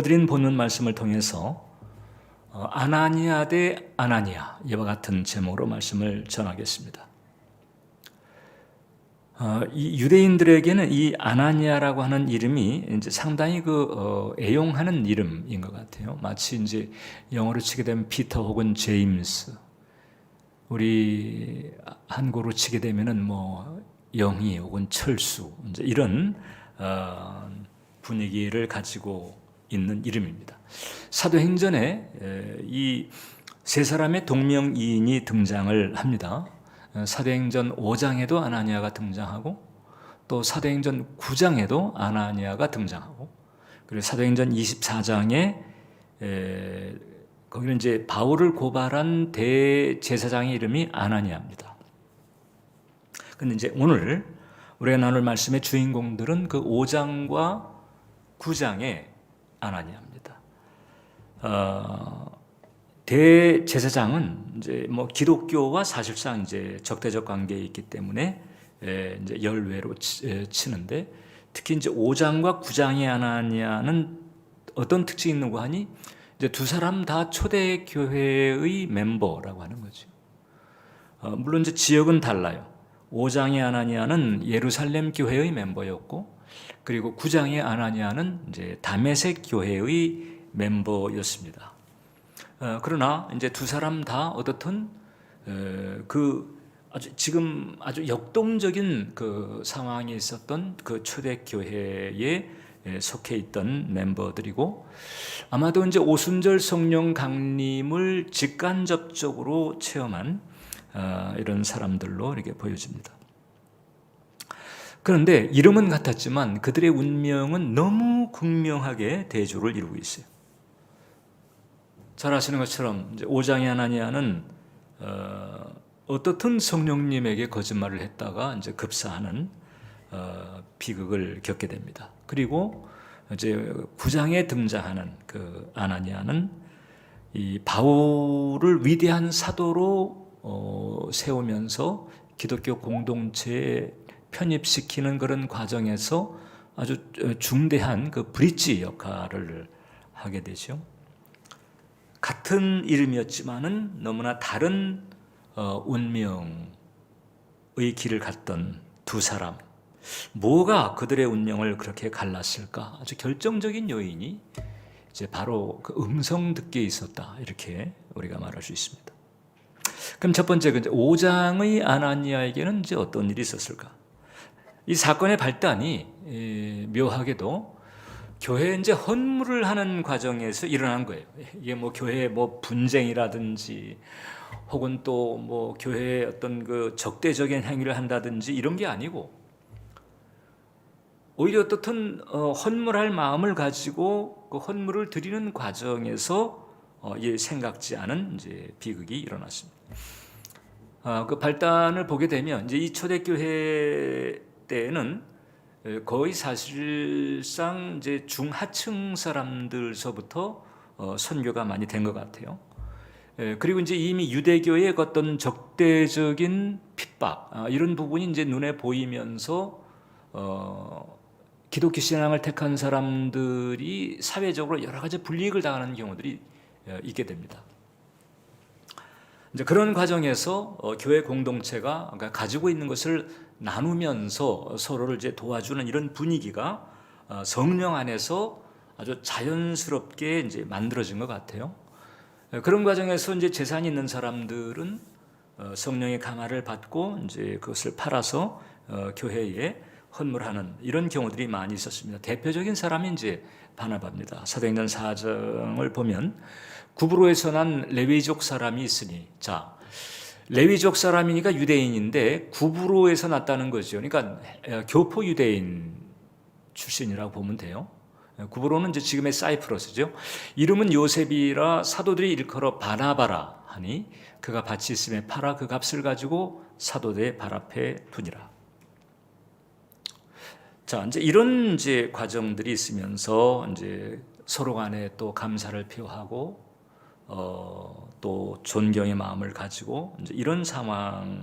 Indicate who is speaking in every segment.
Speaker 1: 드린 본문 말씀을 통해서 아나니아 대 아나니아 이와 같은 제목으로 말씀을 전하겠습니다. 이 유대인들에게는 이 아나니아라고 하는 이름이 이제 상당히 애용하는 이름인 것 같아요. 마치 이제 영어로 치게 되면 피터 혹은 제임스, 우리 한국어로 치게 되면은 뭐 영희 혹은 철수, 이제 이런 분위기를 가지고 있는 이름입니다. 사도행전에 이 세 사람의 동명이인이 등장을 합니다. 사도행전 5장에도 아나니아가 등장하고, 또 사도행전 9장에도 아나니아가 등장하고, 그리고 사도행전 24장에 거기는 이제 바울을 고발한 대제사장의 이름이 아나니아입니다. 근데 이제 오늘 우리가 나눌 말씀의 주인공들은 그 5장과 9장의 아나니아입니다. 대제사장은 이제 뭐 기독교와 사실상 이제 적대적 관계에 있기 때문에 이제 열외로 치는데, 특히 이제 5장과 9장의 아나니아는 어떤 특징이 있는가 하니, 이제 두 사람 다 초대교회의 멤버라고 하는 거죠. 물론 이제 지역은 달라요. 5장의 아나니아는 예루살렘 교회의 멤버였고, 그리고 9장의 아나니아는 이제 다메섹 교회의 멤버였습니다. 그러나 이제 두 사람 다 어떻든 지금 아주 역동적인 그 상황에 있었던 그 초대교회에 속해 있던 멤버들이고, 아마도 이제 오순절 성령 강림을 직간접적으로 체험한 이런 사람들로 이렇게 보여집니다. 그런데 이름은 같았지만 그들의 운명은 너무 극명하게 대조를 이루고 있어요. 잘 아시는 것처럼 이제 5장의 아나니아는 어떻든 성령님에게 거짓말을 했다가 이제 급사하는 비극을 겪게 됩니다. 그리고 이제 9장에 등장하는 그 아나니아는 이 바울을 위대한 사도로 세우면서 기독교 공동체에 편입시키는 그런 과정에서 아주 중대한 그 브릿지 역할을 하게 되죠. 같은 이름이었지만은 너무나 다른 운명의 길을 갔던 두 사람, 뭐가 그들의 운명을 그렇게 갈랐을까? 아주 결정적인 요인이 이제 바로 그 음성 듣기에 있었다, 이렇게 우리가 말할 수 있습니다. 그럼 첫 번째, 5장의 아나니아에게는 이제 어떤 일이 있었을까? 이 사건의 발단이 묘하게도 교회에 이제 헌물을 하는 과정에서 일어난 거예요. 이게 뭐 교회의 뭐 분쟁이라든지, 혹은 또 뭐 교회의 어떤 그 적대적인 행위를 한다든지 이런 게 아니고, 오히려 어떻든 헌물할 마음을 가지고 그 헌물을 드리는 과정에서 생각지 않은 이제 비극이 일어났습니다. 그 발단을 보게 되면 이제 이 초대교회 때에는 거의 사실상 이제 중하층 사람들서부터 선교가 많이 된 것 같아요. 그리고 이제 이미 유대교의 어떤 적대적인 핍박, 이런 부분이 이제 눈에 보이면서 기독교 신앙을 택한 사람들이 사회적으로 여러 가지 불이익을 당하는 경우들이 있게 됩니다. 이제 그런 과정에서 교회 공동체가 가지고 있는 것을 나누면서 서로를 이제 도와주는 이런 분위기가 성령 안에서 아주 자연스럽게 이제 만들어진 것 같아요. 그런 과정에서 이제 재산이 있는 사람들은 성령의 강화를 받고 이제 그것을 팔아서 교회에 헌물하는 이런 경우들이 많이 있었습니다. 대표적인 사람이 이제 바나바입니다. 사도행전 4장을 보면 구브로에서 난 레위족 사람이 있으니, 자, 레위족 사람이니까 유대인인데 구브로에서 났다는 거죠. 그러니까 교포 유대인 출신이라고 보면 돼요. 구브로는 이제 지금의 사이프러스죠. 이름은 요셉이라 사도들이 일컬어 바나바라 하니, 그가 밭이 있음에 팔아 그 값을 가지고 사도들의 발 앞에 두니라. 자, 이제 이런 이제 과정들이 있으면서 이제 서로 간에 또 감사를 표하고 또 존경의 마음을 가지고 이제 이런 상황이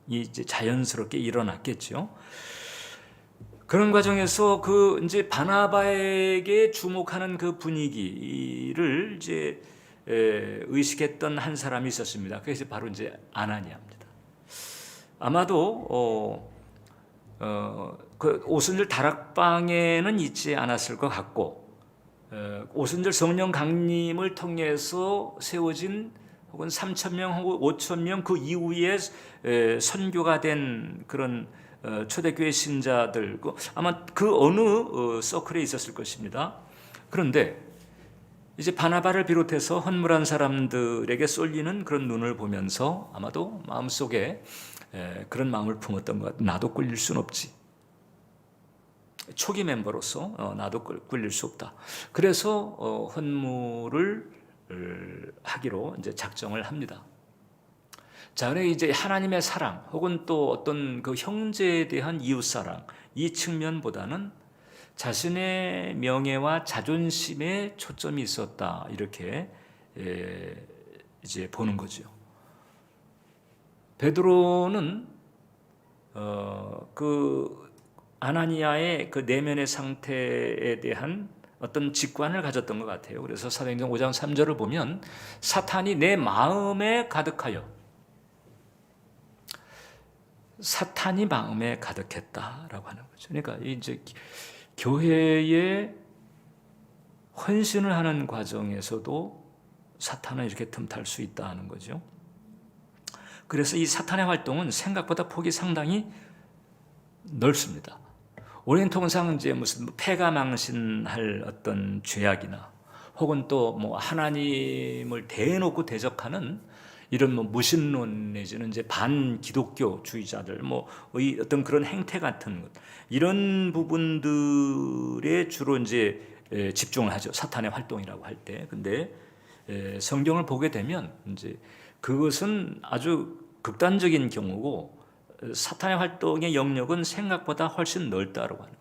Speaker 1: 이제 자연스럽게 일어났겠죠. 그런 과정에서 그 이제 바나바에게 주목하는 그 분위기를 이제 의식했던 한 사람이 있었습니다. 그것이 바로 이제 아나니아입니다. 아마도 그 오순절 다락방에는 있지 않았을 것 같고, 오순절 성령 강림을 통해서 세워진 혹은 3,000명 혹은 5,000명 그 이후에 선교가 된 그런 초대교회 신자들, 아마 그 어느 서클에 있었을 것입니다. 그런데 이제 바나바를 비롯해서 헌물한 사람들에게 쏠리는 그런 눈을 보면서 아마도 마음속에 그런 마음을 품었던 것 같아요. 나도 꿀릴 순 없지. 초기 멤버로서 나도 꿀릴 수 없다. 그래서 헌물을 하기로 이제 작정을 합니다. 자, 그래 이제 하나님의 사랑 혹은 또 어떤 그 형제에 대한 이웃 사랑, 이 측면보다는 자신의 명예와 자존심에 초점이 있었다, 이렇게 이제 보는 거죠. 베드로는 그 아나니아의 그 내면의 상태에 대한 어떤 직관을 가졌던 것 같아요. 그래서 사도행전 5장 3절을 보면 사탄이 내 마음에 가득하여, 사탄이 마음에 가득했다라고 하는 거죠. 그러니까 이제 교회에 헌신을 하는 과정에서도 사탄은 이렇게 틈탈 수 있다는 거죠. 그래서 이 사탄의 활동은 생각보다 폭이 상당히 넓습니다. 우리는 통상 이제 무슨 패가 망신할 어떤 죄악이나 혹은 또 뭐 하나님을 대놓고 대적하는 이런 뭐 무신론 내지는 이제 반기독교주의자들 뭐의 어떤 그런 행태 같은 것, 이런 부분들에 주로 이제 집중을 하죠. 사탄의 활동이라고 할 때. 근데 성경을 보게 되면 이제 그것은 아주 극단적인 경우고, 사탄의 활동의 영역은 생각보다 훨씬 넓다라고 하는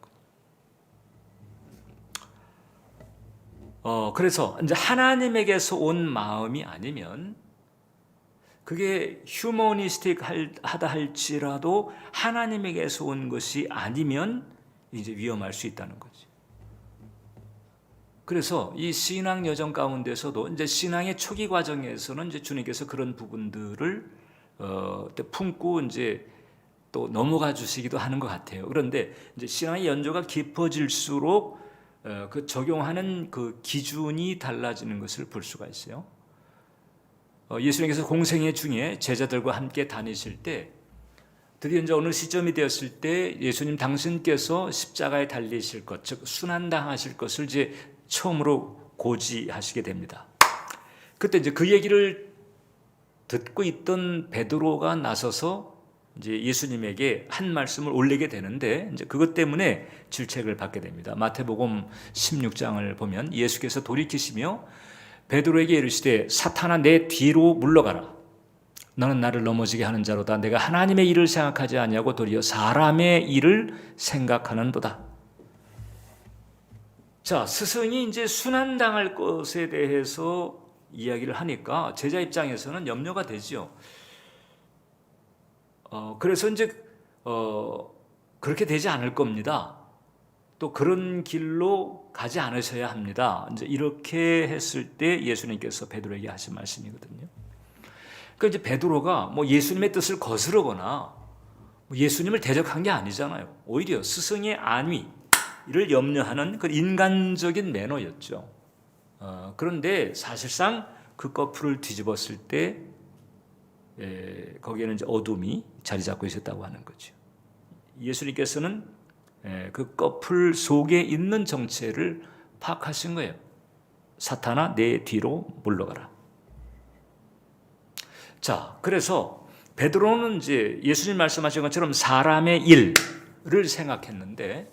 Speaker 1: 거예요. 그래서 이제 하나님에게서 온 마음이 아니면, 그게 휴머니스틱 하다 할지라도 하나님에게서 온 것이 아니면 이제 위험할 수 있다는 거지. 그래서 이 신앙 여정 가운데서도 이제 신앙의 초기 과정에서는 이제 주님께서 그런 부분들을 품고 이제 또 넘어가 주시기도 하는 것 같아요. 그런데 이제 신앙의 연조가 깊어질수록 그 적용하는 그 기준이 달라지는 것을 볼 수가 있어요. 예수님께서 공생애 중에 제자들과 함께 다니실 때 드디어 이제 어느 시점이 되었을 때 예수님 당신께서 십자가에 달리실 것, 즉 순환당하실 것을 이제 처음으로 고지하시게 됩니다. 그때 이제 그 얘기를 듣고 있던 베드로가 나서서 이제 예수님에게 한 말씀을 올리게 되는데, 이제 그것 때문에 질책을 받게 됩니다. 마태복음 16장을 보면 예수께서 돌이키시며 베드로에게 이르시되 사탄아 내 뒤로 물러가라. 너는 나를 넘어지게 하는 자로다. 내가 하나님의 일을 생각하지 아니하고 도리어 사람의 일을 생각하는도다. 자, 스승이 이제 순환당할 것에 대해서 이야기를 하니까 제자 입장에서는 염려가 되죠. 그래서 이제 그렇게 되지 않을 겁니다. 또 그런 길로 가지 않으셔야 합니다. 이제 이렇게 했을 때 예수님께서 베드로에게 하신 말씀이거든요. 그러니까 이제 베드로가 뭐 예수님의 뜻을 거스르거나 예수님을 대적한 게 아니잖아요. 오히려 스승의 안위를 염려하는 그 인간적인 매너였죠. 그런데 사실상 그 거풀을 뒤집었을 때 거기에는 이제 어둠이 자리 잡고 있었다고 하는 거죠. 예수님께서는 그 거풀 속에 있는 정체를 파악하신 거예요. 사탄아 내 뒤로 물러가라. 자, 그래서 베드로는 이제 예수님 말씀하신 것처럼 사람의 일을 생각했는데,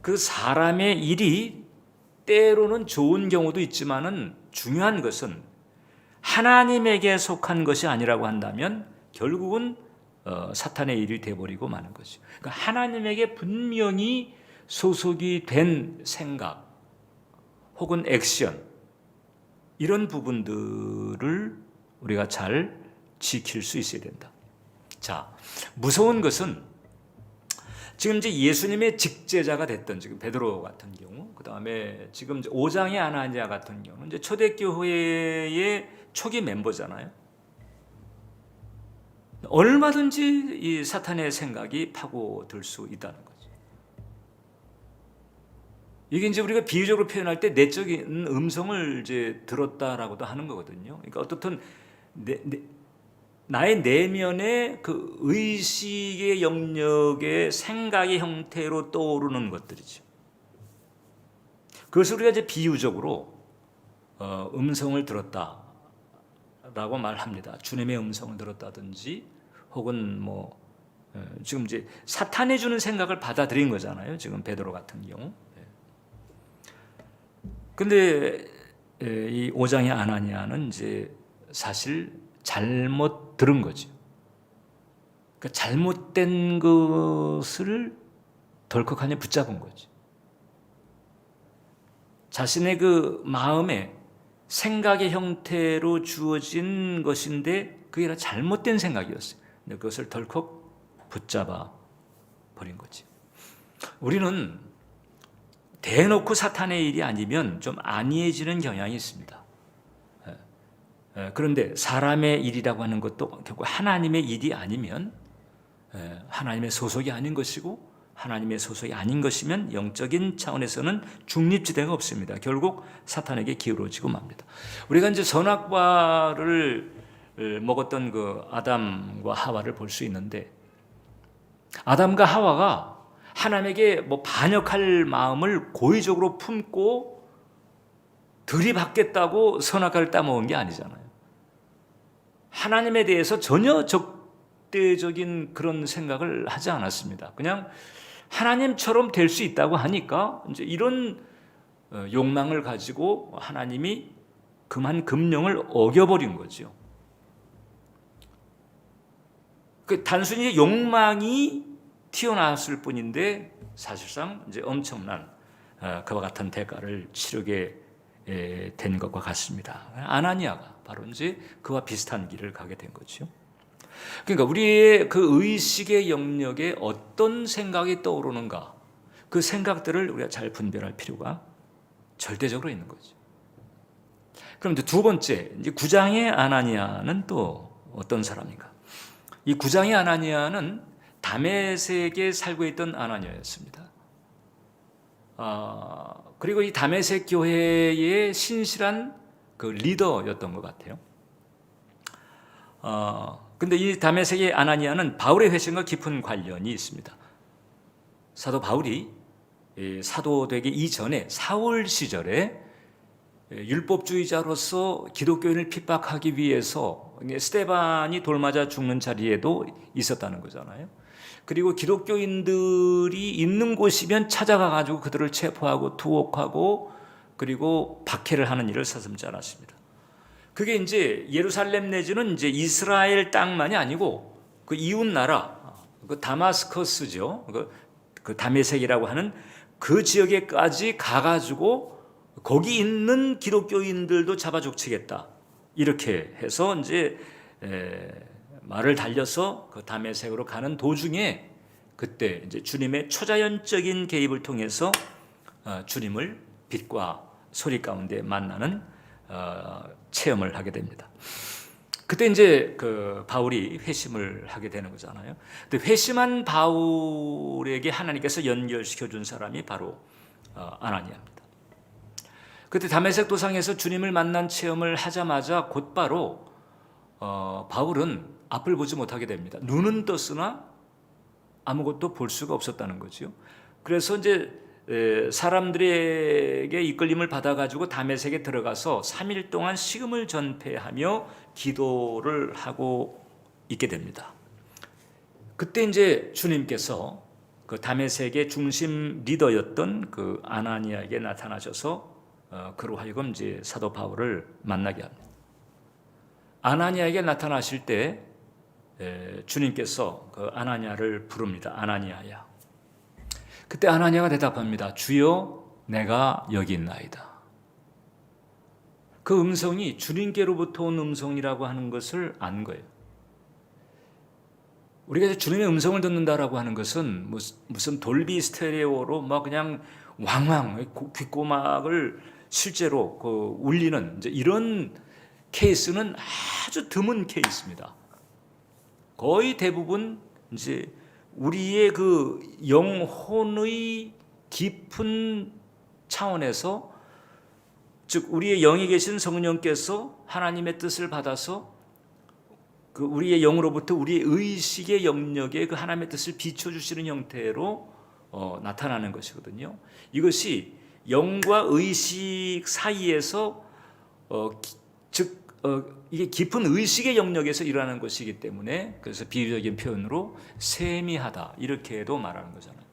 Speaker 1: 그 사람의 일이 때로는 좋은 경우도 있지만은 중요한 것은 하나님에게 속한 것이 아니라고 한다면 결국은 사탄의 일이 되어버리고 마는 거죠. 그러니까 하나님에게 분명히 소속이 된 생각 혹은 액션, 이런 부분들을 우리가 잘 지킬 수 있어야 된다. 자, 무서운 것은 지금 이제 예수님의 직제자가 됐던 지금 베드로 같은 경우, 그 다음에 지금 이제 5장의 아나니아 같은 경우, 이제 초대교회의 초기 멤버잖아요. 얼마든지 이 사탄의 생각이 파고들 수 있다는 거죠. 이게 이제 우리가 비유적으로 표현할 때 내적인 음성을 이제 들었다라고도 하는 거거든요. 그러니까 어떻든 나의 내면의 그 의식의 영역의 생각의 형태로 떠오르는 것들이죠. 그것을 우리가 이제 비유적으로 음성을 들었다라고 말합니다. 주님의 음성을 들었다든지, 혹은 뭐 지금 이제 사탄이 주는 생각을 받아들인 거잖아요. 지금 베드로 같은 경우. 근데 이 5장의 아나니아는 이제 사실 잘못 들은 거죠. 그러니까 잘못된 것을 덜컥하니 붙잡은 거죠. 자신의 그 마음에 생각의 형태로 주어진 것인데 그게 다 잘못된 생각이었어요. 근데 그것을 덜컥 붙잡아 버린 거지. 우리는 대놓고 사탄의 일이 아니면 좀 안이해지는 경향이 있습니다. 그런데 사람의 일이라고 하는 것도 결국 하나님의 일이 아니면, 하나님의 소속이 아닌 것이고, 하나님의 소속이 아닌 것이면 영적인 차원에서는 중립지대가 없습니다. 결국 사탄에게 기울어지고 맙니다. 우리가 이제 선악과를 먹었던 그 아담과 하와를 볼 수 있는데, 아담과 하와가 하나님에게 뭐 반역할 마음을 고의적으로 품고 들이받겠다고 선악과를 따먹은 게 아니잖아요. 하나님에 대해서 전혀 적대적인 그런 생각을 하지 않았습니다. 그냥 하나님처럼 될 수 있다고 하니까 이제 이런 욕망을 가지고 하나님이 금한 금령을 어겨버린 거죠. 그 단순히 욕망이 튀어나왔을 뿐인데 사실상 이제 엄청난 그와 같은 대가를 치르게 된 것과 같습니다. 아나니아가 바로 이제 그와 비슷한 길을 가게 된 거죠. 그러니까 우리의 그 의식의 영역에 어떤 생각이 떠오르는가, 그 생각들을 우리가 잘 분별할 필요가 절대적으로 있는 거죠. 그럼 이제 두 번째, 이제 9장의 아나니아는 또 어떤 사람인가? 이 9장의 아나니아는 다메섹에 살고 있던 아나니아였습니다. 그리고 이 다메섹 교회의 신실한 그 리더였던 것 같아요. 근데 이 다메섹의 아나니아는 바울의 회심과 깊은 관련이 있습니다. 사도 바울이 사도 되기 이전에 사울 시절에 율법주의자로서 기독교인을 핍박하기 위해서 스데반이 돌맞아 죽는 자리에도 있었다는 거잖아요. 그리고 기독교인들이 있는 곳이면 찾아가 가지고 그들을 체포하고 투옥하고 그리고 박해를 하는 일을 서슴지 않았습니다. 그게 이제 예루살렘 내지는 이제 이스라엘 땅만이 아니고 그 이웃 나라, 그 다마스커스죠. 그 다메섹이라고 하는 그 지역에까지 가가지고 거기 있는 기독교인들도 잡아 족치겠다. 이렇게 해서 이제 말을 달려서 그 다메섹으로 가는 도중에 그때 이제 주님의 초자연적인 개입을 통해서 주님을 빛과 소리 가운데 만나는 체험을 하게 됩니다. 그때 이제 그 바울이 회심을 하게 되는 거잖아요. 근데 회심한 바울에게 하나님께서 연결시켜 준 사람이 바로 아나니아입니다. 그때 다메섹 도상에서 주님을 만난 체험을 하자마자 곧바로 바울은 앞을 보지 못하게 됩니다. 눈은 떴으나 아무것도 볼 수가 없었다는 거죠. 그래서 이제 사람들에게 이끌림을 받아가지고 다메섹에 들어가서 3일 동안 식음을 전폐하며 기도를 하고 있게 됩니다. 그때 이제 주님께서 그 다메섹의 중심 리더였던 그 아나니아에게 나타나셔서 그로 하여금 이제 사도 바울을 만나게 합니다. 아나니아에게 나타나실 때 주님께서 그 아나니아를 부릅니다. 아나니아야. 그때 아나니아가 대답합니다. 주여, 내가 여기 있나이다. 그 음성이 주님께로부터 온 음성이라고 하는 것을 안 거예요. 우리가 이제 주님의 음성을 듣는다라고 하는 것은 무슨 돌비 스테레오로 막 그냥 왕왕 귓고막을 실제로 울리는 이제 이런 케이스는 아주 드문 케이스입니다. 거의 대부분 이제 우리의 그 영혼의 깊은 차원에서, 즉 우리의 영에 계신 성령께서 하나님의 뜻을 받아서 그 우리의 영으로부터 우리의 의식의 영역에 그 하나님의 뜻을 비춰주시는 형태로 나타나는 것이거든요. 이것이 영과 의식 사이에서 이게 깊은 의식의 영역에서 일어나는 것이기 때문에, 그래서 비유적인 표현으로 세미하다 이렇게도 말하는 거잖아요.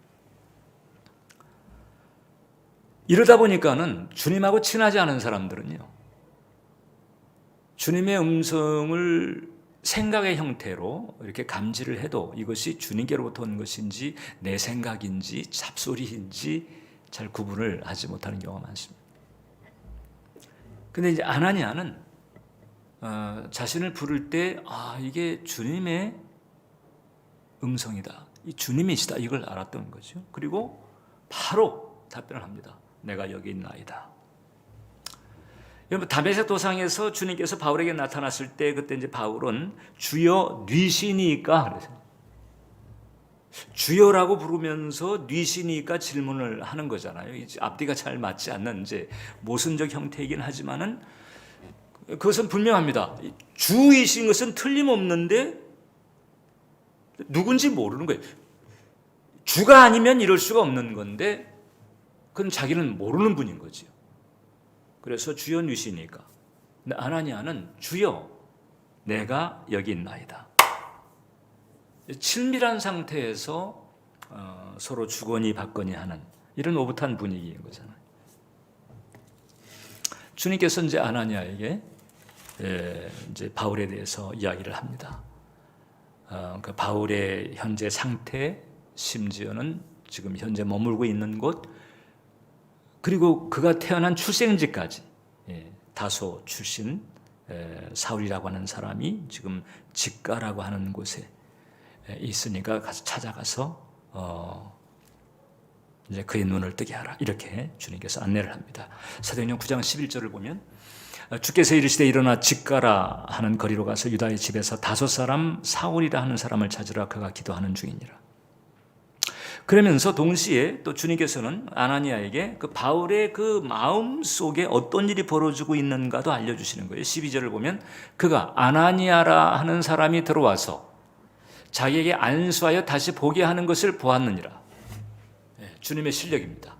Speaker 1: 이러다 보니까는 주님하고 친하지 않은 사람들은요, 주님의 음성을 생각의 형태로 이렇게 감지를 해도 이것이 주님께로부터 온 것인지 내 생각인지 잡소리인지 잘 구분을 하지 못하는 경우가 많습니다. 근데 이제 아나니아는 자신을 부를 때 이게 주님의 음성이다, 이 주님이시다, 이걸 알았던 거죠. 그리고 바로 답변을 합니다. 내가 여기 있나이다. 여러분, 다메섹 도상에서 주님께서 바울에게 나타났을 때 그때 이제 바울은 주여 뉘시니까 그래서 주여라고 부르면서 뉘시니까 질문을 하는 거잖아요. 이제 앞뒤가 잘 맞지 않는 이제 모순적 형태이긴 하지만은 그것은 분명합니다. 주이신 것은 틀림없는데 누군지 모르는 거예요. 주가 아니면 이럴 수가 없는 건데 그건 자기는 모르는 분인 거죠. 그래서 주여 뉘시니까. 근데 아나니아는 주여 내가 여기 있나이다. 친밀한 상태에서 서로 주거니 받거니 하는 이런 오붓한 분위기인 거잖아요. 주님께서 이제 아나니아에게 이제 바울에 대해서 이야기를 합니다. 그 바울의 현재 상태, 심지어는 지금 현재 머물고 있는 곳, 그리고 그가 태어난 출생지까지, 다소 출신 사울이라고 하는 사람이 지금 직가라고 하는 곳에 있으니까 가서 찾아가서 이제 그의 눈을 뜨게 하라, 이렇게 주님께서 안내를 합니다. 사도행전 9장 11절을 보면 주께서 이르시되 일어나 직가라 하는 거리로 가서 유다의 집에서 5사람 사울이라 하는 사람을 찾으라, 그가 기도하는 중이니라. 그러면서 동시에 또 주님께서는 아나니아에게 그 바울의 그 마음 속에 어떤 일이 벌어지고 있는가도 알려주시는 거예요. 12절을 보면 그가 아나니아라 하는 사람이 들어와서 자기에게 안수하여 다시 보게 하는 것을 보았느니라. 주님의 실력입니다.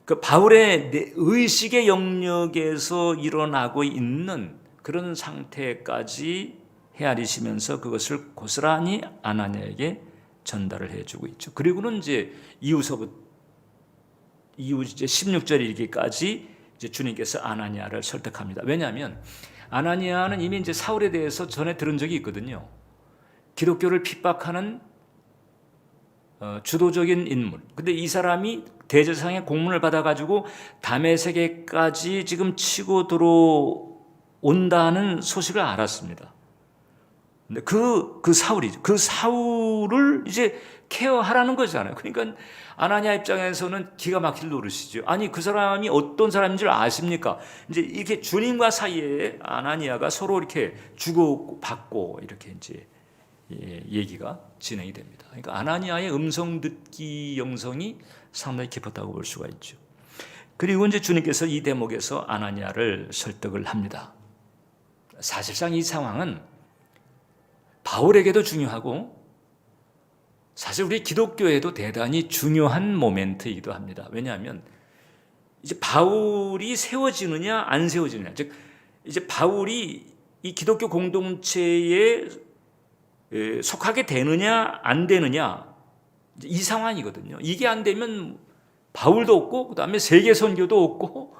Speaker 1: 그 바울의 의식의 영역에서 일어나고 있는 그런 상태까지 헤아리시면서 그것을 고스란히 아나니아에게 전달을 해주고 있죠. 그리고는 이제 이후 이제 16절 이르기까지 이제 주님께서 아나니아를 설득합니다. 왜냐하면 아나니아는 이미 이제 사울에 대해서 전에 들은 적이 있거든요. 기독교를 핍박하는 주도적인 인물. 근데 이 사람이 대제사장의 공문을 받아가지고 다메섹에까지 지금 치고 들어온다는 소식을 알았습니다. 근데 그 사울을 이제 케어하라는 거잖아요. 그러니까 아나니아 입장에서는 기가 막힐 노릇이죠. 아니, 그 사람이 어떤 사람인 줄 아십니까? 이제 이렇게 주님과 사이에 아나니아가 서로 이렇게 주고받고 이렇게 이제 얘기가 진행이 됩니다. 그러니까 아나니아의 음성 듣기 영성이 상당히 깊었다고 볼 수가 있죠. 그리고 이제 주님께서 이 대목에서 아나니아를 설득을 합니다. 사실상 이 상황은 바울에게도 중요하고 사실 우리 기독교에도 대단히 중요한 모멘트이기도 합니다. 왜냐하면 이제 바울이 세워지느냐 안 세워지느냐, 즉 이제 바울이 이 기독교 공동체에 속하게 되느냐 안 되느냐, 이 상황이거든요. 이게 안 되면 바울도 없고 그다음에 세계 선교도 없고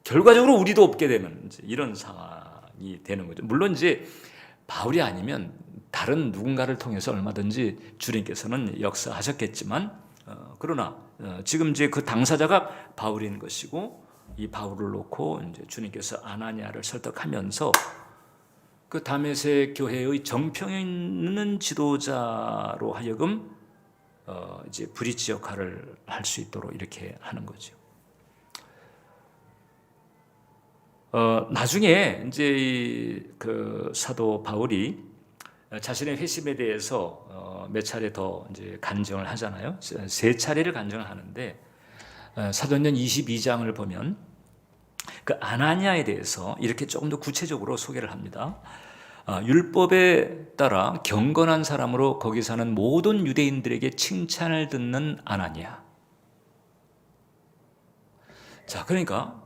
Speaker 1: 결과적으로 우리도 없게 되는 이제 이런 상황이 되는 거죠. 물론 이제 바울이 아니면 다른 누군가를 통해서 얼마든지 주님께서는 역사하셨겠지만, 그러나 지금 이제 그 당사자가 바울인 것이고, 이 바울을 놓고 이제 주님께서 아나니아를 설득하면서 그 다메섹 교회의 정평에 있는 지도자로 하여금 이제 브릿지 역할을 할 수 있도록 이렇게 하는 거죠. 나중에 이제 그 사도 바울이 자신의 회심에 대해서 몇 차례 더 이제 간증을 하잖아요. 세 차례를 간증을 하는데 사도행전 22장을 보면 그 아나니아에 대해서 이렇게 조금 더 구체적으로 소개를 합니다. 율법에 따라 경건한 사람으로 거기 사는 모든 유대인들에게 칭찬을 듣는 아나니아. 자, 그러니까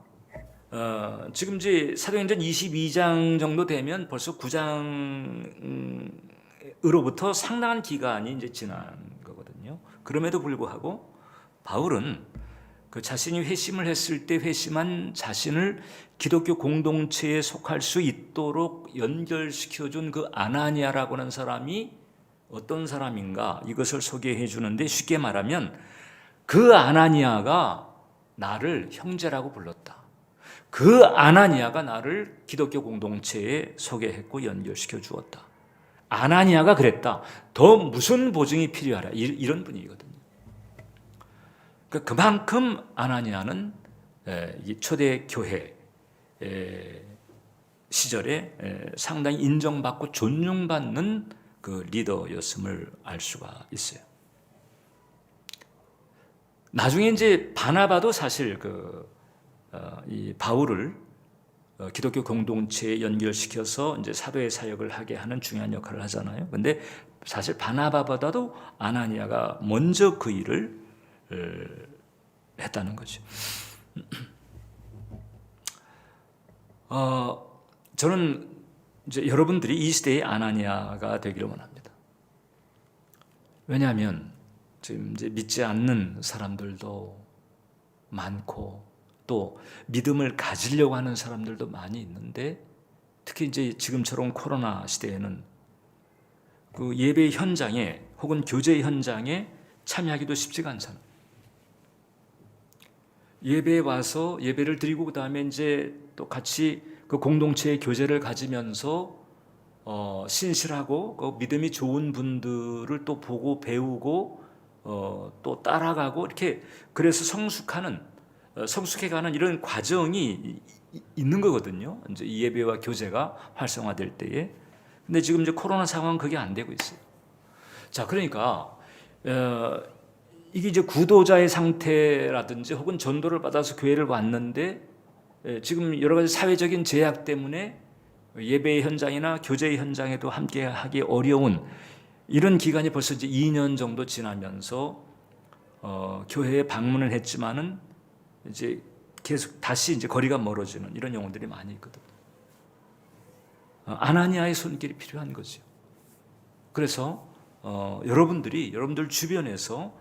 Speaker 1: 지금 이제 사도행전 22장 정도 되면 벌써 9장으로부터 상당한 기간이 이제 지난 거거든요. 그럼에도 불구하고 바울은 그 자신이 회심을 했을 때 회심한 자신을 기독교 공동체에 속할 수 있도록 연결시켜준 그 아나니아라고 하는 사람이 어떤 사람인가 이것을 소개해 주는데, 쉽게 말하면 그 아나니아가 나를 형제라고 불렀다. 그 아나니아가 나를 기독교 공동체에 소개했고 연결시켜 주었다. 아나니아가 그랬다. 더 무슨 보증이 필요하라. 이런 분위기거든요. 그만큼 아나니아는 초대 교회 시절에 상당히 인정받고 존중받는 그 리더였음을 알 수가 있어요. 나중에 이제 바나바도 사실 이 바울을 기독교 공동체에 연결시켜서 이제 사도의 사역을 하게 하는 중요한 역할을 하잖아요. 근데 사실 바나바보다도 아나니아가 먼저 그 일을 했다는 거죠. 저는 이제 여러분들이 이 시대의 아나니아가 되기를 원합니다. 왜냐하면 지금 이제 믿지 않는 사람들도 많고 또 믿음을 가지려고 하는 사람들도 많이 있는데, 특히 이제 지금처럼 코로나 시대에는 그 예배 현장에 혹은 교제 현장에 참여하기도 쉽지가 않잖아요. 예배에 와서 예배를 드리고 그 다음에 이제 또 같이 그 공동체의 교제를 가지면서 신실하고 그 믿음이 좋은 분들을 또 보고 배우고 또 따라가고 이렇게, 그래서 성숙해가는 이런 과정이 있는 거거든요. 이제 이 예배와 교제가 활성화될 때에. 근데 지금 이제 코로나 상황은 그게 안 되고 있어요. 자, 그러니까 이게 이제 구도자의 상태라든지 혹은 전도를 받아서 교회를 왔는데 지금 여러 가지 사회적인 제약 때문에 예배의 현장이나 교제의 현장에도 함께 하기 어려운 이런 기간이 벌써 이제 2년 정도 지나면서 교회에 방문을 했지만은 이제 계속 다시 이제 거리가 멀어지는 이런 영혼들이 많이 있거든요. 아나니아의 손길이 필요한 거죠. 그래서 여러분들 주변에서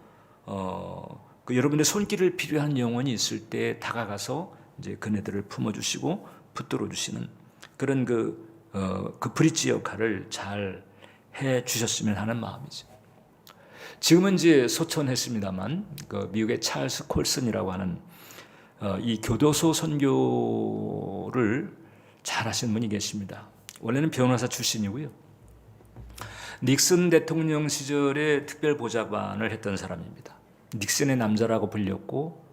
Speaker 1: 그 여러분의 손길을 필요한 영혼이 있을 때 다가가서 이제 그네들을 품어주시고 붙들어 주시는 그런 그 브릿지 역할을 잘 해 주셨으면 하는 마음이죠. 지금은 이제 소천했습니다만 그 미국의 찰스 콜슨이라고 하는 이 교도소 선교를 잘 하시는 분이 계십니다. 원래는 변호사 출신이고요. 닉슨 대통령 시절에 특별보좌관을 했던 사람입니다. 닉슨의 남자라고 불렸고,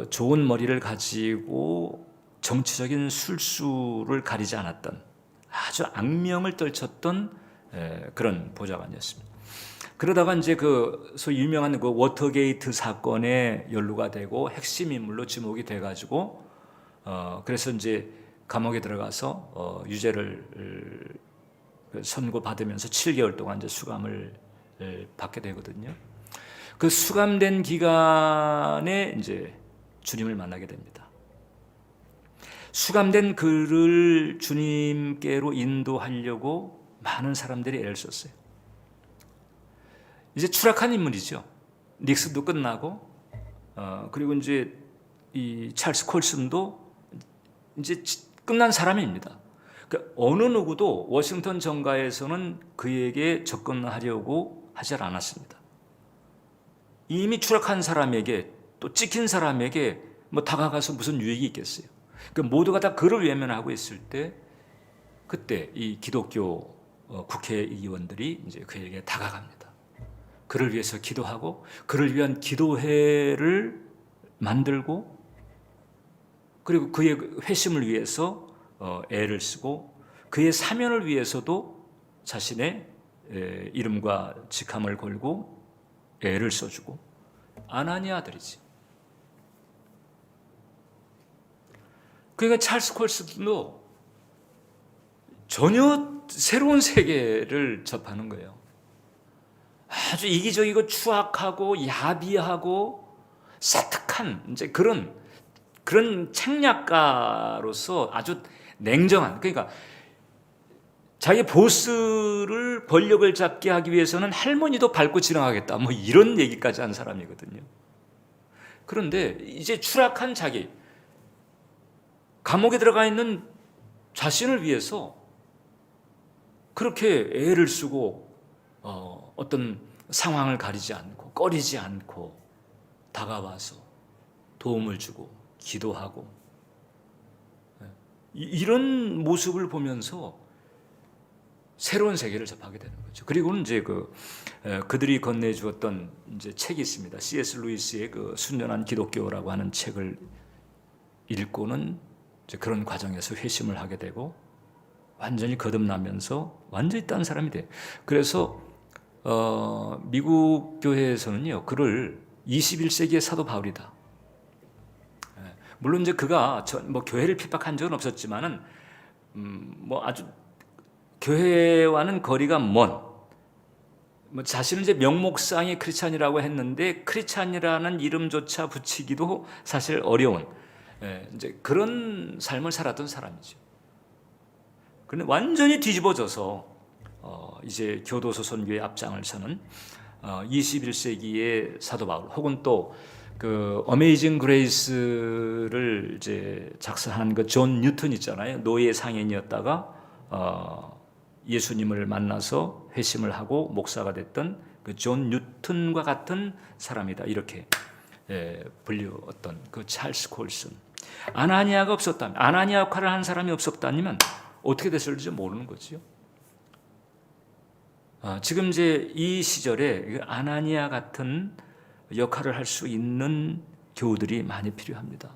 Speaker 1: 좋은 머리를 가지고 정치적인 술수를 가리지 않았던 아주 악명을 떨쳤던 그런 보좌관이었습니다. 그러다가 이제 소위 유명한 워터게이트 사건에 연루가 되고 핵심 인물로 지목이 돼가지고 그래서 이제 감옥에 들어가서 유죄를 선고받으면서 7개월 동안 이제 수감을 받게 되거든요. 그 수감된 기간에 이제 주님을 만나게 됩니다. 수감된 그를 주님께로 인도하려고 많은 사람들이 애를 썼어요. 이제 추락한 인물이죠. 닉슨도 끝나고, 그리고 이제 이 찰스 콜슨도 이제 끝난 사람입니다. 그러니까 어느 누구도 워싱턴 정가에서는 그에게 접근하려고 하지 않았습니다. 이미 추락한 사람에게 또 찍힌 사람에게 뭐 다가가서 무슨 유익이 있겠어요. 그 모두가 다 그를 외면하고 있을 때 그때 이 기독교 국회의원들이 이제 그에게 다가갑니다. 그를 위해서 기도하고 그를 위한 기도회를 만들고 그리고 그의 회심을 위해서 애를 쓰고 그의 사면을 위해서도 자신의 이름과 직함을 걸고 애를 써주고 아나니아 아들이지. 그러니까 찰스 콜슨도 전혀 새로운 세계를 접하는 거예요. 아주 이기적이고 추악하고 야비하고 사특한 이제 그런 책략가로서 아주 냉정한, 그러니까 자기 보스를 권력을 잡게 하기 위해서는 할머니도 밟고 지나가겠다 뭐 이런 얘기까지 한 사람이거든요. 그런데 이제 추락한 자기, 감옥에 들어가 있는 자신을 위해서 그렇게 애를 쓰고 어떤 상황을 가리지 않고 꺼리지 않고 다가와서 도움을 주고 기도하고 이런 모습을 보면서 새로운 세계를 접하게 되는 거죠. 그리고는 이제 그들이 건네주었던 이제 책이 있습니다. C.S. 루이스의 그 순전한 기독교라고 하는 책을 읽고는 이제 그런 과정에서 회심을 하게 되고 완전히 거듭나면서 완전히 딴 사람이 돼. 그래서 미국 교회에서는요 그를 21세기의 사도 바울이다. 물론 이제 그가 뭐 교회를 핍박한 적은 없었지만은 뭐 아주 교회와는 거리가 먼, 뭐 자신은 이제 명목상의 크리스찬이라고 했는데 크리스찬이라는 이름조차 붙이기도 사실 어려운 이제 그런 삶을 살았던 사람이죠. 그런데 완전히 뒤집어져서 이제 교도소 선교의 앞장을 서는 21세기의 사도 바울, 혹은 또 그 어메이징 그레이스를 이제 작사한 그 존 뉴턴 있잖아요. 노예 상인이었다가 예수님을 만나서 회심을 하고 목사가 됐던 그 존 뉴턴과 같은 사람이다. 이렇게 불리웠던 그 찰스 콜슨. 아나니아가 없었다면, 아나니아 역할을 한 사람이 없었다면 어떻게 됐을지 모르는 거지요. 지금 이제 이 시절에 아나니아 같은 역할을 할 수 있는 교우들이 많이 필요합니다.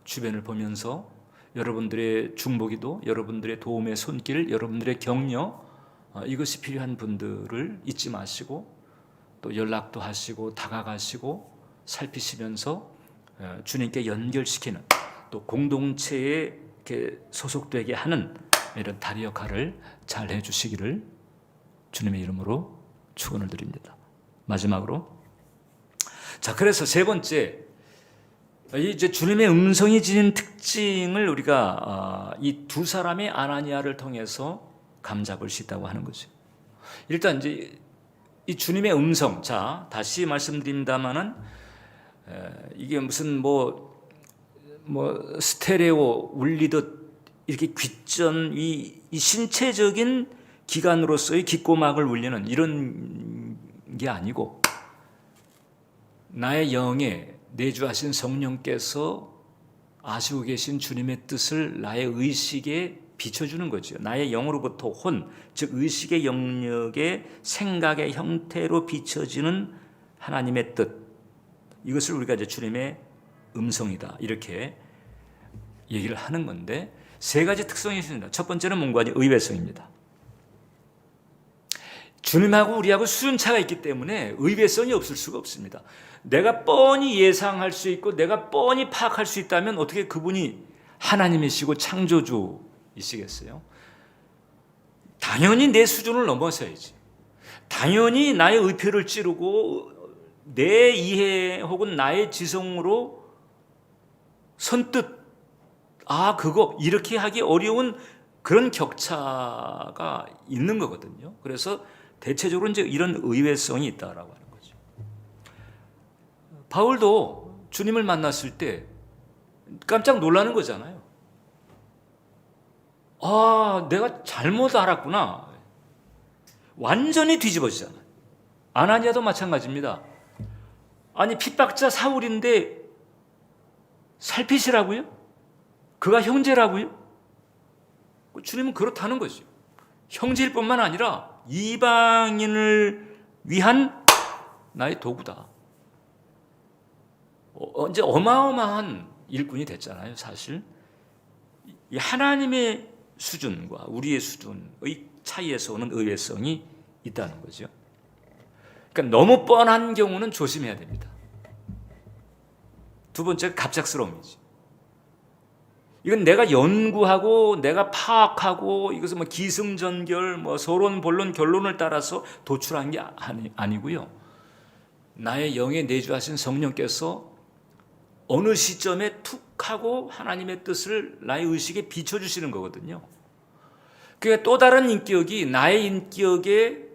Speaker 1: 주변을 보면서 여러분들의 중보기도, 여러분들의 도움의 손길, 여러분들의 격려, 이것이 필요한 분들을 잊지 마시고 또 연락도 하시고 다가가시고 살피시면서 주님께 연결시키는, 또 공동체에 이렇게 소속되게 하는 이런 다리 역할을 잘 해주시기를 주님의 이름으로 축원을 드립니다. 마지막으로, 자, 그래서 세 번째, 이제 주님의 음성이 지닌 특징을 우리가 이 두 사람의 아나니아를 통해서 감잡을 수 있다고 하는 거죠. 일단 이제 이 주님의 음성, 자, 다시 말씀드립니다만은 이게 무슨 뭐 스테레오 울리듯 이렇게 귓전 이 신체적인 기관으로서의 귓고막을 울리는 이런 게 아니고, 나의 영에 내주하신 성령께서 아시고 계신 주님의 뜻을 나의 의식에 비춰주는 거죠. 나의 영으로부터 혼, 즉 의식의 영역의 생각의 형태로 비춰지는 하나님의 뜻, 이것을 우리가 이제 주님의 음성이다 이렇게 얘기를 하는 건데, 세 가지 특성이 있습니다. 첫 번째는 뭔가 의외성입니다. 주님하고 우리하고 수준차가 있기 때문에 의외성이 없을 수가 없습니다. 내가 뻔히 예상할 수 있고 내가 뻔히 파악할 수 있다면 어떻게 그분이 하나님이시고 창조주이시겠어요? 당연히 내 수준을 넘어서야지. 당연히 나의 의표를 찌르고 내 이해 혹은 나의 지성으로 선뜻 그거 이렇게 하기 어려운 그런 격차가 있는 거거든요. 그래서 대체적으로 이제 이런 의외성이 있다라고 하는 거죠. 바울도 주님을 만났을 때 깜짝 놀라는 거잖아요. 내가 잘못 알았구나. 완전히 뒤집어지잖아요. 아나니아도 마찬가지입니다. 아니 핍박자 사울인데 살피시라고요? 그가 형제라고요? 주님은 그렇다는 거죠. 형제일 뿐만 아니라 이방인을 위한 나의 도구다. 이제 어마어마한 일꾼이 됐잖아요, 사실. 이 하나님의 수준과 우리의 수준의 차이에서 오는 의외성이 있다는 거죠. 그러니까 너무 뻔한 경우는 조심해야 됩니다. 두 번째가 갑작스러움이지. 이건 내가 연구하고 내가 파악하고 이것을 뭐 기승전결, 뭐 서론, 본론, 결론을 따라서 도출한 게 아니고요. 나의 영에 내주하신 성령께서 어느 시점에 툭 하고 하나님의 뜻을 나의 의식에 비춰주시는 거거든요. 그러니까 또 다른 인격이 나의 인격에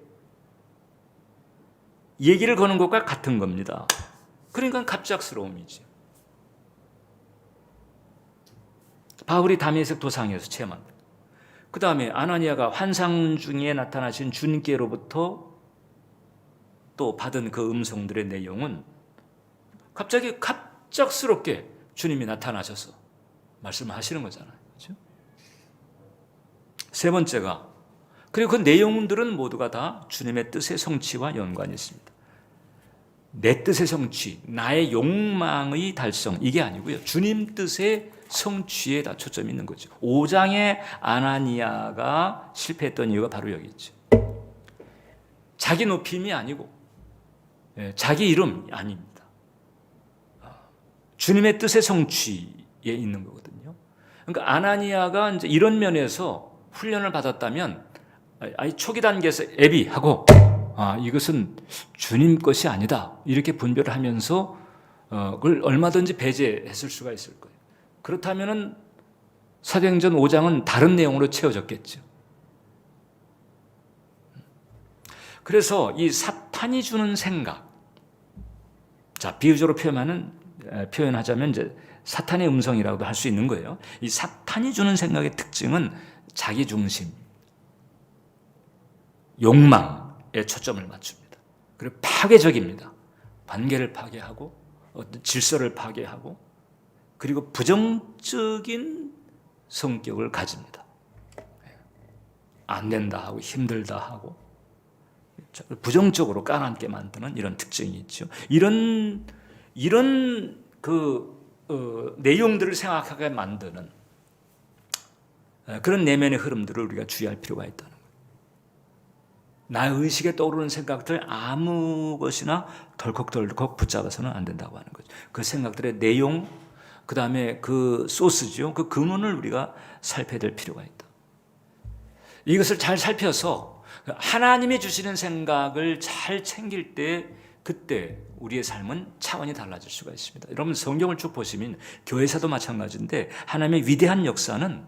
Speaker 1: 얘기를 거는 것과 같은 겁니다. 그러니까 갑작스러움이지. 바울이 다메섹 도상에서 체험한 것. 그 다음에 아나니아가 환상 중에 나타나신 주님께로부터 또 받은 그 음성들의 내용은 갑작스럽게 주님이 나타나셔서 말씀하시는 거잖아요. 그렇죠? 세 번째가, 그리고 그 내용들은 모두가 다 주님의 뜻의 성취와 연관이 있습니다. 내 뜻의 성취, 나의 욕망의 달성, 이게 아니고요. 주님 뜻의 성취에 다 초점이 있는 거죠. 5장의 아나니아가 실패했던 이유가 바로 여기 있죠. 자기 높임이 아니고 자기 이름 아닙니다. 주님의 뜻의 성취에 있는 거거든요. 그러니까 아나니아가 이제 이런 면에서 훈련을 받았다면 초기 단계에서 애비하고 이것은 주님 것이 아니다 이렇게 분별을 하면서 그걸 얼마든지 배제했을 수가 있을 거예요. 그렇다면은 사도행전 5장은 다른 내용으로 채워졌겠죠. 그래서 이 사탄이 주는 생각, 자 비유적으로 표현하자면 이제 사탄의 음성이라고도 할 수 있는 거예요. 이 사탄이 주는 생각의 특징은 자기 중심, 욕망에 초점을 맞춥니다. 그리고 파괴적입니다. 관계를 파괴하고 어떤 질서를 파괴하고 그리고 부정적인 성격을 가집니다. 안 된다 하고 힘들다 하고 부정적으로 까맣게 만드는 이런 특징이 있죠. 이런 내용들을 생각하게 만드는 그런 내면의 흐름들을 우리가 주의할 필요가 있다는 거예요. 나의 의식에 떠오르는 생각들 아무 것이나 덜컥 붙잡아서는 안 된다고 하는 거죠. 그 생각들의 내용, 그 다음에 그 소스죠. 그 근원을 우리가 살펴야 될 필요가 있다. 이것을 잘 살펴서 하나님이 주시는 생각을 잘 챙길 때 그때 우리의 삶은 차원이 달라질 수가 있습니다. 여러분 성경을 쭉 보시면 교회사도 마찬가지인데 하나님의 위대한 역사는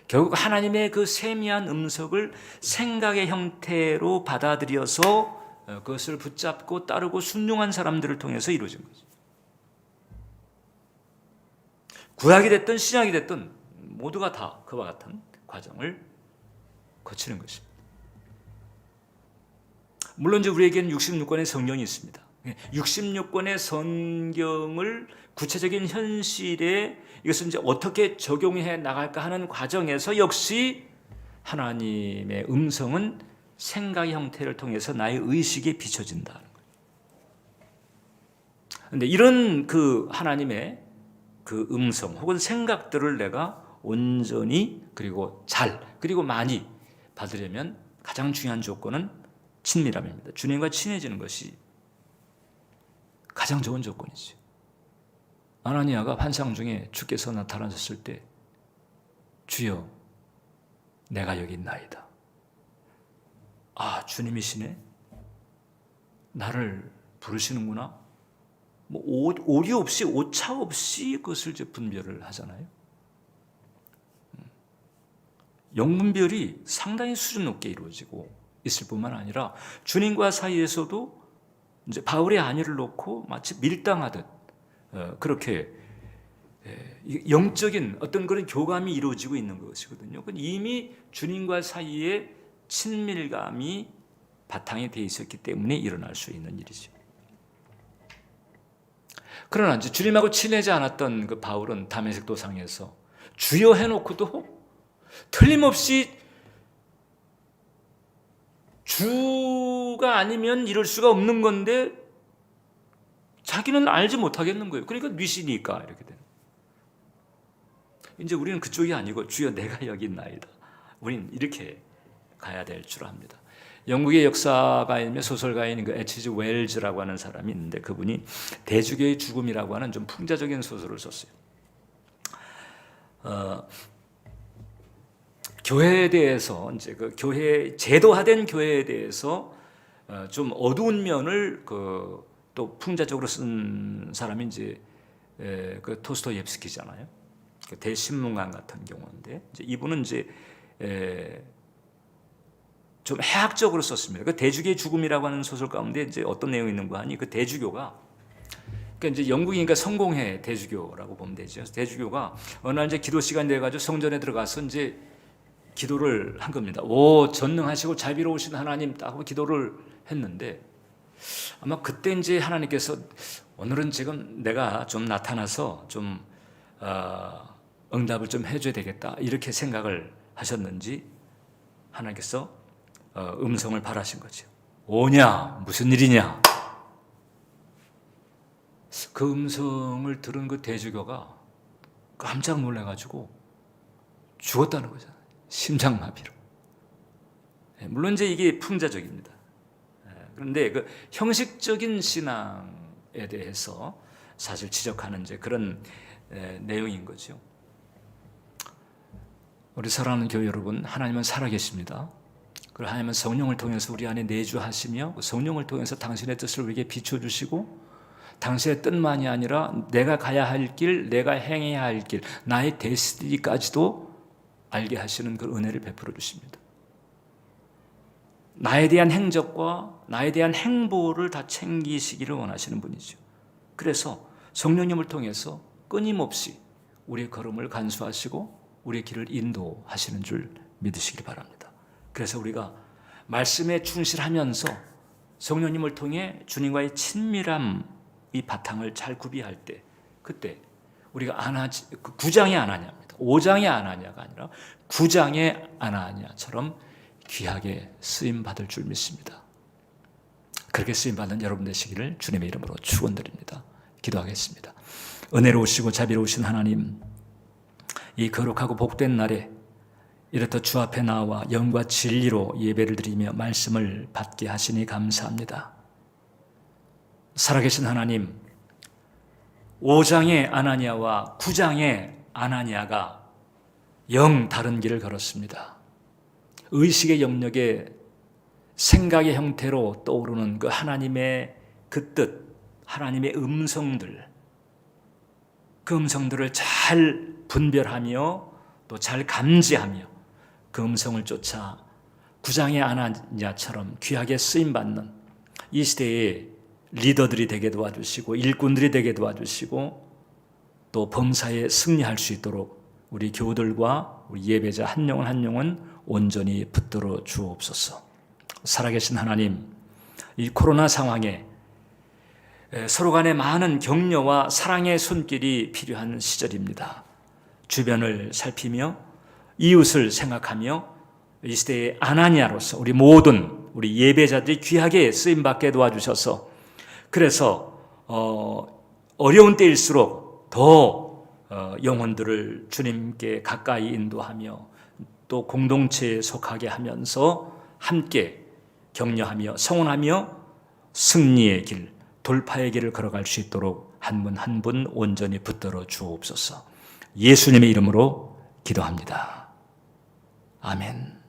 Speaker 1: 결국 하나님의 그 세미한 음성을 생각의 형태로 받아들여서 그것을 붙잡고 따르고 순종한 사람들을 통해서 이루어진 거죠. 구약이 됐든 신약이 됐든 모두가 다 그와 같은 과정을 거치는 것입니다. 물론 이제 우리에게는 66권의 성경이 있습니다. 66권의 성경을 구체적인 현실에 이것을 이제 어떻게 적용해 나갈까 하는 과정에서 역시 하나님의 음성은 생각의 형태를 통해서 나의 의식에 비춰진다는 거예요. 그런데 이런 그 하나님의 그 음성 혹은 생각들을 내가 온전히 그리고 그리고 많이 받으려면 가장 중요한 조건은 친밀함입니다. 주님과 친해지는 것이 가장 좋은 조건이죠. 아나니아가 환상 중에 주께서 나타나셨을 때 주여 내가 여기 있나이다. 주님이시네. 나를 부르시는구나. 뭐 오류 없이 오차 없이 그것을 이제 분별을 하잖아요. 영분별이 상당히 수준 높게 이루어지고 있을 뿐만 아니라 주님과 사이에서도 이제 바울의 안위를 놓고 마치 밀당하듯 그렇게 영적인 어떤 그런 교감이 이루어지고 있는 것이거든요. 이미 주님과 사이에 친밀감이 바탕이 되어 있었기 때문에 일어날 수 있는 일이죠. 그러나 이제 주님하고 친하지 않았던 그 바울은 다메섹 도상에서 주여 해놓고도 틀림없이 주가 아니면 이럴 수가 없는 건데 자기는 알지 못하겠는 거예요. 그러니까 뉘시니까 이렇게 되는. 이제 우리는 그쪽이 아니고 주여 내가 여기 있나이다. 우리는 이렇게 가야 될 줄 압니다. 영국의 역사가이며 소설가인 그 H.G. 웰즈라고 하는 사람이 있는데 그분이 대주교의 죽음이라고 하는 좀 풍자적인 소설을 썼어요. 교회에 대해서 이제 그 교회 제도화된 교회에 대해서 좀 어두운 면을 또 풍자적으로 쓴 사람이 이제 그 토스토옙스키잖아요. 그 대신문관 같은 경우인데 이제 이분은 이제 좀 해학적으로 썼습니다. 그 대주교의 죽음이라고 하는 소설 가운데 이제 어떤 내용이 있는가 하니 그 대주교가 그러니까 이제 영국이니까 성공회 대주교라고 보면 되죠. 대주교가 어느 날 이제 기도 시간 돼 가지고 성전에 들어가서 이제 기도를 한 겁니다. 오 전능하시고 자비로우신 하나님 딱 하고 기도를 했는데 아마 그때 이제 하나님께서 오늘은 지금 내가 좀 나타나서 좀 응답을 좀 해줘야 되겠다 이렇게 생각을 하셨는지 하나님께서 음성을 발하신 거죠. 오냐 무슨 일이냐. 그 음성을 들은 그 대주교가 깜짝 놀라가지고 죽었다는 거잖아요. 심장마비로. 물론 이제 이게 풍자적입니다. 그런데 그 형식적인 신앙에 대해서 사실 지적하는 이제 그런 내용인 거죠. 우리 사랑하는 교회 여러분, 하나님은 살아계십니다. 그리고 하나님은 성령을 통해서 우리 안에 내주하시며 성령을 통해서 당신의 뜻을 우리에게 비춰주시고 당신의 뜻만이 아니라 내가 가야 할 길, 내가 행해야 할 길, 나의 데스티니까지도 알게 하시는 그 은혜를 베풀어 주십니다. 나에 대한 행적과 나에 대한 행보를 다 챙기시기를 원하시는 분이죠. 그래서 성령님을 통해서 끊임없이 우리의 걸음을 간수하시고 우리의 길을 인도하시는 줄 믿으시기 바랍니다. 그래서 우리가 말씀에 충실하면서 성령님을 통해 주님과의 친밀함 이 바탕을 잘 구비할 때 그때 우리가 9장의 아나니아입니다. 5장의 아나니아가 아니라 9장의 아나니아처럼 귀하게 쓰임받을 줄 믿습니다. 그렇게 쓰임받는 여러분 되시기를 주님의 이름으로 축원드립니다. 기도하겠습니다. 은혜로우시고 자비로우신 하나님, 이 거룩하고 복된 날에 이렇듯 주 앞에 나와 영과 진리로 예배를 드리며 말씀을 받게 하시니 감사합니다. 살아계신 하나님, 5장의 아나니아와 9장의 아나니아가 영 다른 길을 걸었습니다. 의식의 영역에 생각의 형태로 떠오르는 그 하나님의 그 뜻, 하나님의 음성들, 그 음성들을 잘 분별하며 또 잘 감지하며 그 음성을 쫓아 9장의 아나니아처럼 귀하게 쓰임받는 이 시대의 리더들이 되게 도와주시고 일꾼들이 되게 도와주시고 또 범사에 승리할 수 있도록 우리 교우들과 우리 예배자 한 영혼 한 영혼 온전히 붙들어 주옵소서. 살아계신 하나님, 이 코로나 상황에 서로 간에 많은 격려와 사랑의 손길이 필요한 시절입니다. 주변을 살피며 이웃을 생각하며 이 시대의 아나니아로서 우리 모든 우리 예배자들이 귀하게 쓰임받게 도와주셔서 그래서 어려운 때일수록 더 영혼들을 주님께 가까이 인도하며 또 공동체에 속하게 하면서 함께 격려하며 성원하며 승리의 길, 돌파의 길을 걸어갈 수 있도록 한 분 한 분 온전히 붙들어 주옵소서. 예수님의 이름으로 기도합니다. 아멘.